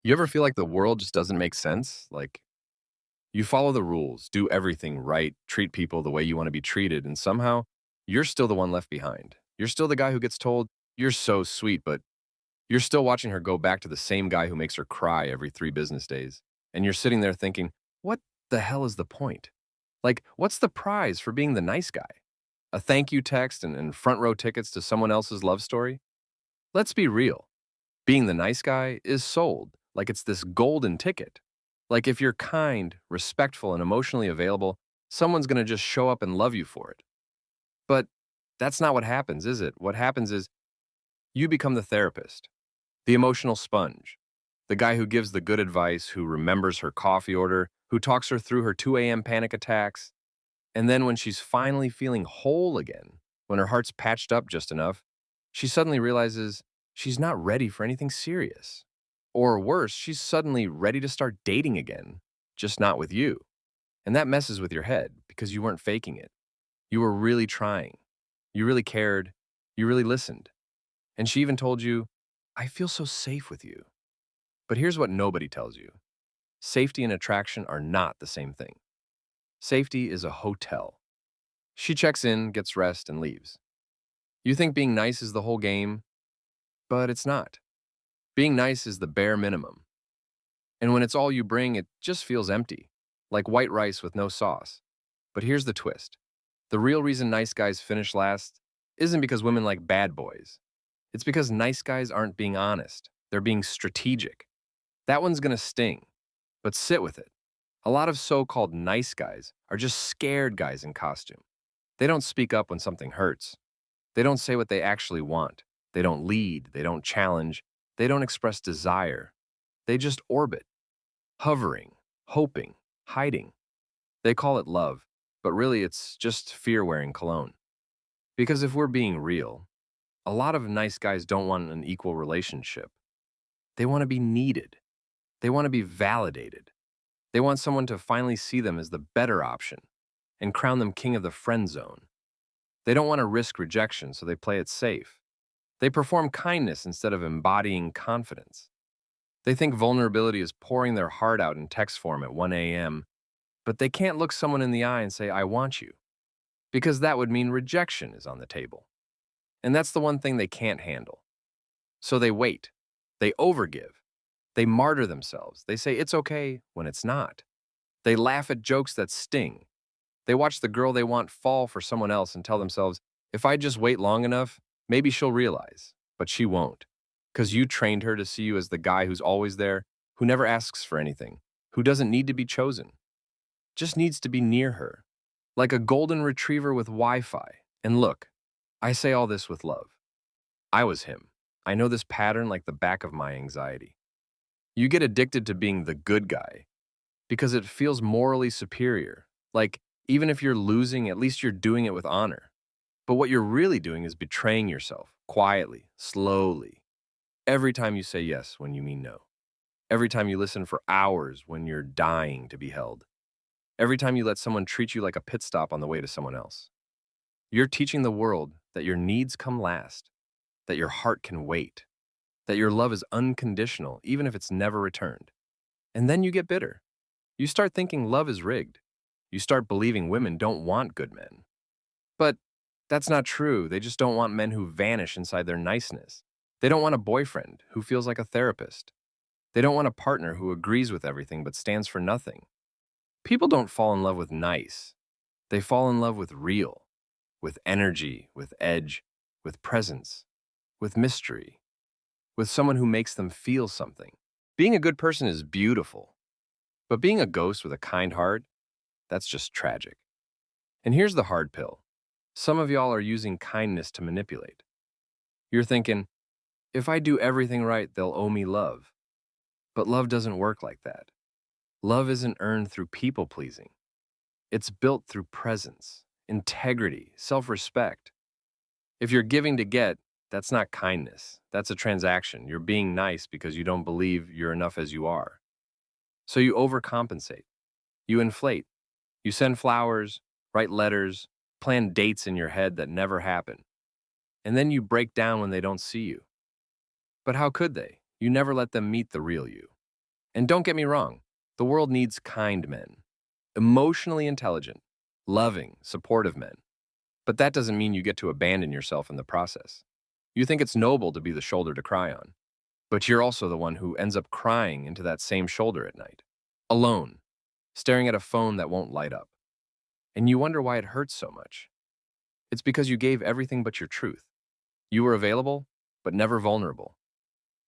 You ever feel like the world just doesn't make sense? Like, you follow the rules, do everything right, treat people the way you want to be treated, and somehow you're still the one left behind. You're still the guy who gets told, "You're so sweet," but you're still watching her go back to the same guy who makes her cry every 3 business days. And you're sitting there thinking, what the hell is the point? Like, what's the prize for being the nice guy? A thank you text and front row tickets to someone else's love story? Let's be real. Being the nice guy is sold like it's this golden ticket. Like if you're kind, respectful, and emotionally available, someone's going to just show up and love you for it. But that's not what happens, is it? What happens is you become the therapist, the emotional sponge, the guy who gives the good advice, who remembers her coffee order, who talks her through her 2 a.m. panic attacks. And then when she's finally feeling whole again, when her heart's patched up just enough, she suddenly realizes she's not ready for anything serious. Or worse, she's suddenly ready to start dating again, just not with you. And that messes with your head because you weren't faking it. You were really trying. You really cared. You really listened. And she even told you, I feel so safe with you. But here's what nobody tells you. Safety and attraction are not the same thing. Safety is a hotel. She checks in, gets rest, and leaves. You think being nice is the whole game, but it's not. Being nice is the bare minimum. And when it's all you bring, it just feels empty, like white rice with no sauce. But here's the twist. The real reason nice guys finish last isn't because women like bad boys. It's because nice guys aren't being honest. They're being strategic. That one's gonna sting, but sit with it. A lot of so-called nice guys are just scared guys in costume. They don't speak up when something hurts. They don't say what they actually want. They don't lead. They don't challenge. They don't express desire. They just orbit, hovering, hoping, hiding. They call it love, but really it's just fear wearing cologne. Because if we're being real, a lot of nice guys don't want an equal relationship. They want to be needed. They want to be validated. They want someone to finally see them as the better option and crown them king of the friend zone. They don't want to risk rejection, so they play it safe. They perform kindness instead of embodying confidence. They think vulnerability is pouring their heart out in text form at 1 a.m., but they can't look someone in the eye and say, I want you, because that would mean rejection is on the table. And that's the one thing they can't handle. So they wait. They overgive. They martyr themselves. They say it's okay when it's not. They laugh at jokes that sting. They watch the girl they want fall for someone else and tell themselves, if I just wait long enough, maybe she'll realize. But she won't. Because you trained her to see you as the guy who's always there, who never asks for anything, who doesn't need to be chosen, just needs to be near her, like a golden retriever with Wi-Fi. And look, I say all this with love. I was him. I know this pattern like the back of my anxiety. You get addicted to being the good guy because it feels morally superior. Like, even if you're losing, at least you're doing it with honor. But what you're really doing is betraying yourself, quietly, slowly. Every time you say yes when you mean no. Every time you listen for hours when you're dying to be held. Every time you let someone treat you like a pit stop on the way to someone else. You're teaching the world that your needs come last, that your heart can wait, that your love is unconditional, even if it's never returned. And then you get bitter. You start thinking love is rigged. You start believing women don't want good men. But that's not true. They just don't want men who vanish inside their niceness. They don't want a boyfriend who feels like a therapist. They don't want a partner who agrees with everything but stands for nothing. People don't fall in love with nice. They fall in love with real, with energy, with edge, with presence, with mystery, with someone who makes them feel something. Being a good person is beautiful, but being a ghost with a kind heart, that's just tragic. And here's the hard pill. Some of y'all are using kindness to manipulate. You're thinking, if I do everything right, they'll owe me love. But love doesn't work like that. Love isn't earned through people-pleasing. It's built through presence, integrity, self-respect. If you're giving to get, that's not kindness. That's a transaction. You're being nice because you don't believe you're enough as you are. So you overcompensate. You inflate. You send flowers, write letters, plan dates in your head that never happen. And then you break down when they don't see you. But how could they? You never let them meet the real you. And don't get me wrong, the world needs kind men, emotionally intelligent, loving, supportive men. But that doesn't mean you get to abandon yourself in the process. You think it's noble to be the shoulder to cry on, but you're also the one who ends up crying into that same shoulder at night, alone, staring at a phone that won't light up. And you wonder why it hurts so much. It's because you gave everything but your truth. You were available, but never vulnerable.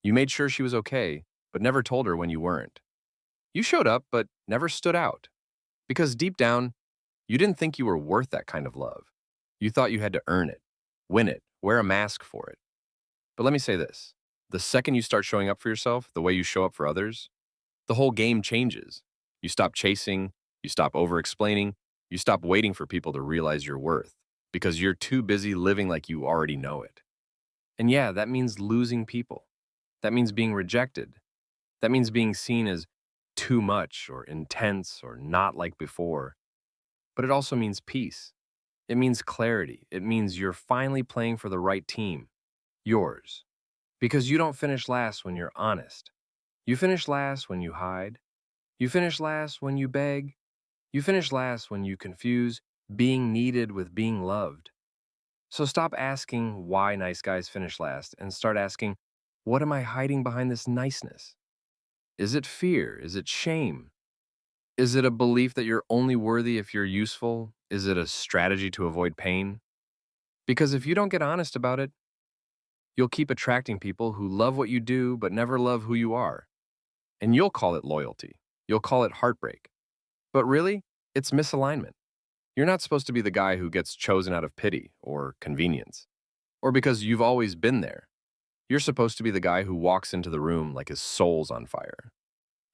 You made sure she was okay, but never told her when you weren't. You showed up, but never stood out. Because deep down, you didn't think you were worth that kind of love. You thought you had to earn it, win it, wear a mask for it. But let me say this. The second you start showing up for yourself the way you show up for others, the whole game changes. You stop chasing, you stop over-explaining, you stop waiting for people to realize your worth because you're too busy living like you already know it. And yeah, that means losing people. That means being rejected. That means being seen as too much or intense or not like before. But it also means peace. It means clarity. It means you're finally playing for the right team, yours. Because you don't finish last when you're honest. You finish last when you hide. You finish last when you beg. You finish last when you confuse being needed with being loved. So stop asking why nice guys finish last and start asking, what am I hiding behind this niceness? Is it fear? Is it shame? Is it a belief that you're only worthy if you're useful? Is it a strategy to avoid pain? Because if you don't get honest about it, you'll keep attracting people who love what you do but never love who you are. And you'll call it loyalty. You'll call it heartbreak. But really, it's misalignment. You're not supposed to be the guy who gets chosen out of pity or convenience, or because you've always been there. You're supposed to be the guy who walks into the room like his soul's on fire,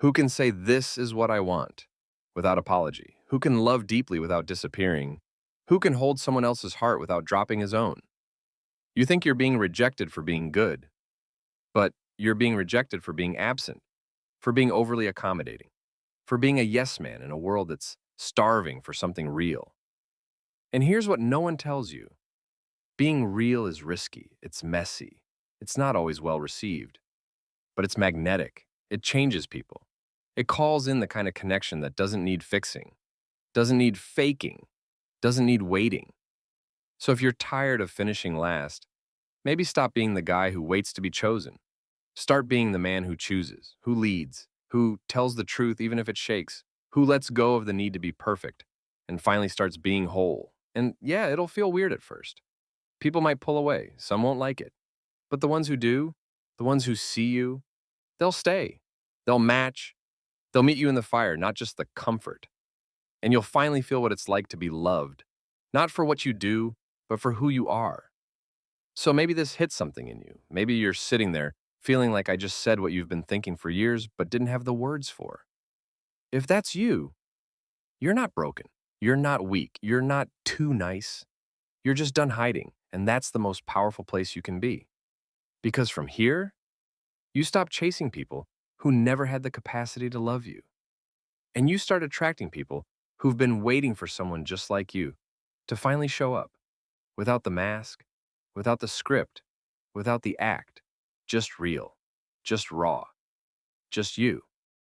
who can say, "This is what I want," without apology, who can love deeply without disappearing, who can hold someone else's heart without dropping his own. You think you're being rejected for being good, but you're being rejected for being absent, for being overly accommodating, for being a yes man in a world that's starving for something real. And here's what no one tells you. Being real is risky, it's messy, it's not always well received, but it's magnetic. It changes people. It calls in the kind of connection that doesn't need fixing, doesn't need faking, doesn't need waiting. So if you're tired of finishing last, maybe stop being the guy who waits to be chosen. Start being the man who chooses, who leads, who tells the truth even if it shakes, who lets go of the need to be perfect, and finally starts being whole. And yeah, it'll feel weird at first. People might pull away, some won't like it. But the ones who do, the ones who see you, they'll stay. They'll match. They'll meet you in the fire, not just the comfort. And you'll finally feel what it's like to be loved, not for what you do, but for who you are. So maybe this hits something in you. Maybe you're sitting there feeling like I just said what you've been thinking for years, but didn't have the words for. If that's you, you're not broken. You're not weak. You're not too nice. You're just done hiding, and that's the most powerful place you can be. Because from here, you stop chasing people who never had the capacity to love you. And you start attracting people who've been waiting for someone just like you to finally show up, without the mask, without the script, without the act, just real, just raw, just you.